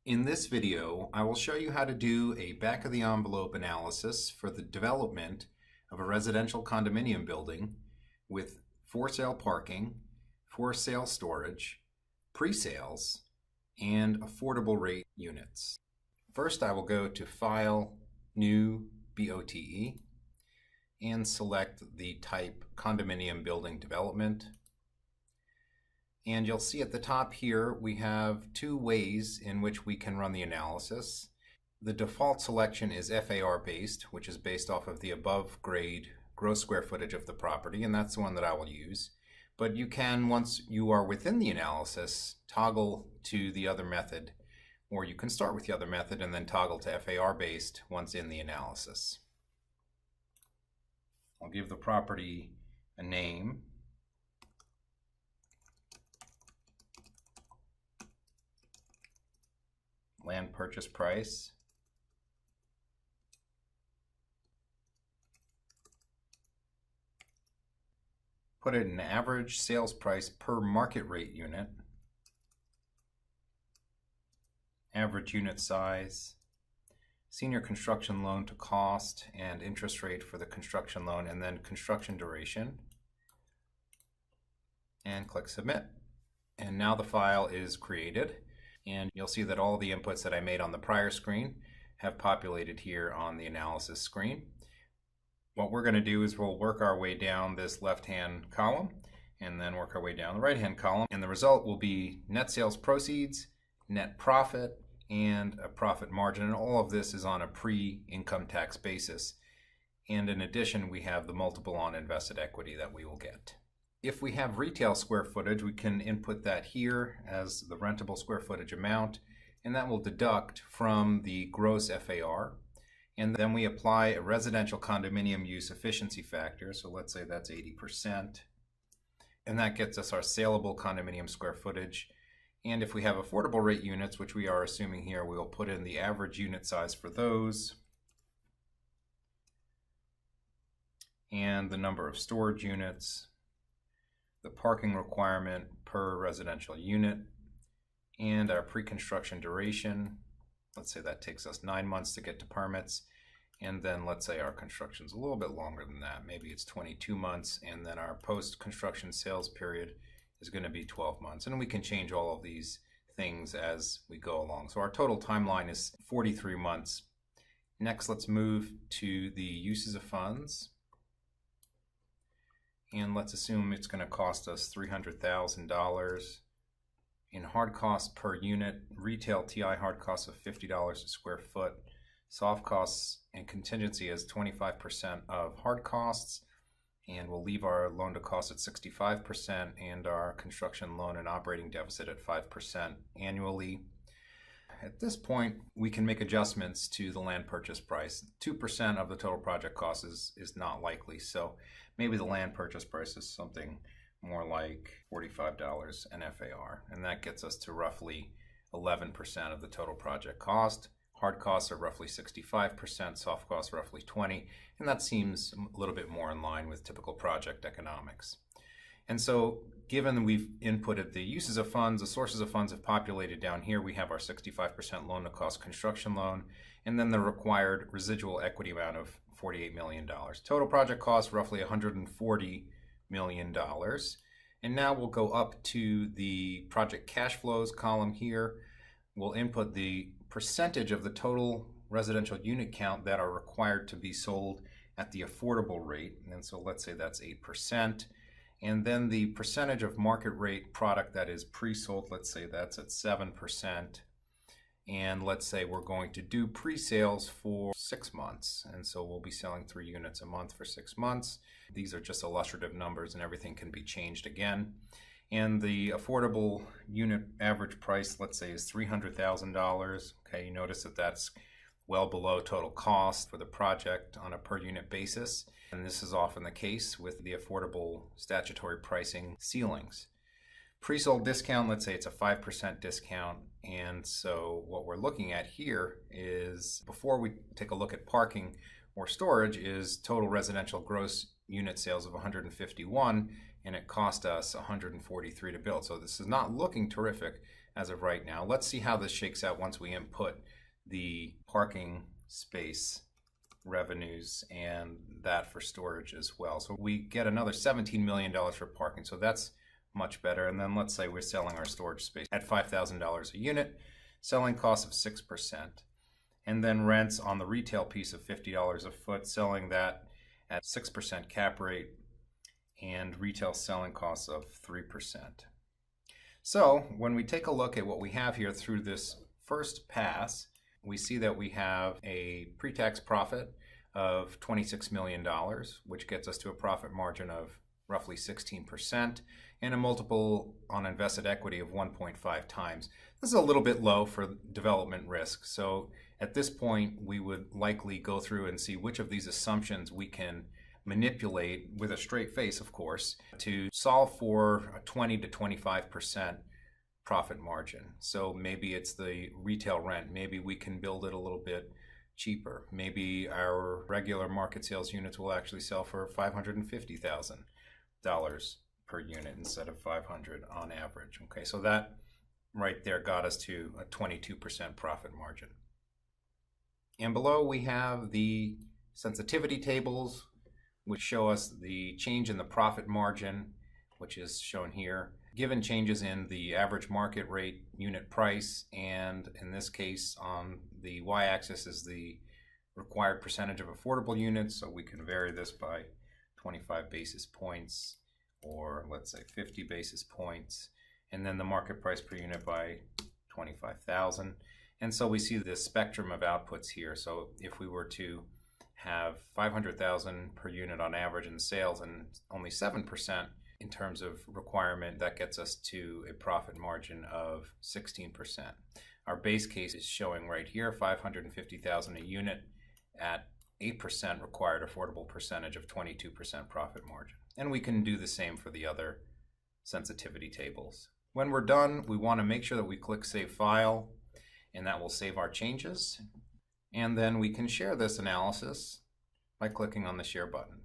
In this video, I will show you how to do a back-of-the-envelope analysis for the development of a residential condominium building with for-sale parking, for-sale storage, pre-sales, and affordable rate units. First, I will go to File, New, BOTE, and select the type Condominium Building Development. And you'll see at the top here we have two ways in which we can run the analysis. The default selection is FAR based, which is based off of the above grade gross square footage of the property, and that's the one that I will use. But you can, once you are within the analysis, toggle to the other method, or you can start with the other method and then toggle to FAR based once in the analysis. I'll give the property a name. Land purchase price. Put it in average sales price per market rate unit. Average unit size. Senior construction loan to cost and interest rate for the construction loan, and then construction duration. And click submit. And now the file is created. And you'll see that all the inputs that I made on the prior screen have populated here on the analysis screen. What we're going to do is we'll work our way down this left-hand column and then work our way down the right-hand column. And the result will be net sales proceeds, net profit, and a profit margin. And all of this is on a pre-income tax basis. And in addition, we have the multiple on invested equity that we will get. If we have retail square footage, we can input that here as the rentable square footage amount, and that will deduct from the gross FAR. And then we apply a residential condominium use efficiency factor, so let's say that's 80%. And that gets us our saleable condominium square footage. And if we have affordable rate units, which we are assuming here, we will put in the average unit size for those, and the number of storage units, the parking requirement per residential unit, and our pre-construction duration. Let's say that takes us 9 months to get to permits, and then let's say our construction's a little bit longer than that. Maybe it's 22 months, and then our post-construction sales period is going to be 12 months. And we can change all of these things as we go along. So our total timeline is 43 months. Next, let's move to the uses of funds. And let's assume it's going to cost us $300,000 in hard costs per unit, retail TI hard costs of $50 a square foot, soft costs and contingency as 25% of hard costs, and we'll leave our loan to cost at 65% and our construction loan and operating deficit at 5% annually. At this point, we can make adjustments to the land purchase price. 2% of the total project cost is not likely, so maybe the land purchase price is something more like $45 an FAR, and that gets us to roughly 11% of the total project cost. Hard costs are roughly 65%, soft costs roughly 20%, and that seems a little bit more in line with typical project economics. And so, given we've inputted the uses of funds, the sources of funds have populated down here. We have our 65% loan to cost construction loan, and then the required residual equity amount of $48 million. Total project cost roughly $140 million. And now we'll go up to the project cash flows column here. We'll input the percentage of the total residential unit count that are required to be sold at the affordable rate. And so let's say that's 8%. And then the percentage of market rate product that is pre-sold, let's say that's at 7%. And let's say we're going to do pre-sales for 6 months. And so we'll be selling 3 units a month for 6 months. These are just illustrative numbers and everything can be changed again. And the affordable unit average price, let's say, is $300,000. Okay, you notice that that's well below total cost for the project on a per unit basis. And this is often the case with the affordable statutory pricing ceilings. Pre-sold discount, let's say it's a 5% discount. And so what we're looking at here is, before we take a look at parking or storage, is total residential gross unit sales of 151, and it cost us 143 to build. So this is not looking terrific, as of right now. Let's see how this shakes out once we input the parking space revenues and that for storage as well. So we get another $17 million for parking. So that's much better. And then let's say we're selling our storage space at $5,000 a unit, selling cost of 6%. And then rents on the retail piece of $50 a foot, selling that at 6% cap rate and retail selling costs of 3%. So when we take a look at what we have here through this first pass, we see that we have a pre-tax profit of $26 million, which gets us to a profit margin of roughly 16%, and a multiple on invested equity of 1.5 times. This is a little bit low for development risk. So at this point, we would likely go through and see which of these assumptions we can manipulate with a straight face, of course, to solve for a 20 to 25% profit margin. So maybe it's the retail rent. Maybe we can build it a little bit cheaper. Maybe our regular market sales units will actually sell for $550,000 per unit instead of $500 on average. Okay, so that right there got us to a 22% profit margin. And below we have the sensitivity tables, which show us the change in the profit margin, which is shown here, given changes in the average market rate unit price, and in this case on the y-axis is the required percentage of affordable units, so we can vary this by 25 basis points, or let's say 50 basis points, and then the market price per unit by 25,000. And so we see the spectrum of outputs here. So if we were to have 500,000 per unit on average in sales and only 7% in terms of requirement, that gets us to a profit margin of 16%. Our base case is showing right here, 550,000 a unit at 8% required affordable percentage of 22% profit margin. And we can do the same for the other sensitivity tables. When we're done, we want to make sure that we click Save File, and that will save our changes. And then we can share this analysis by clicking on the Share button.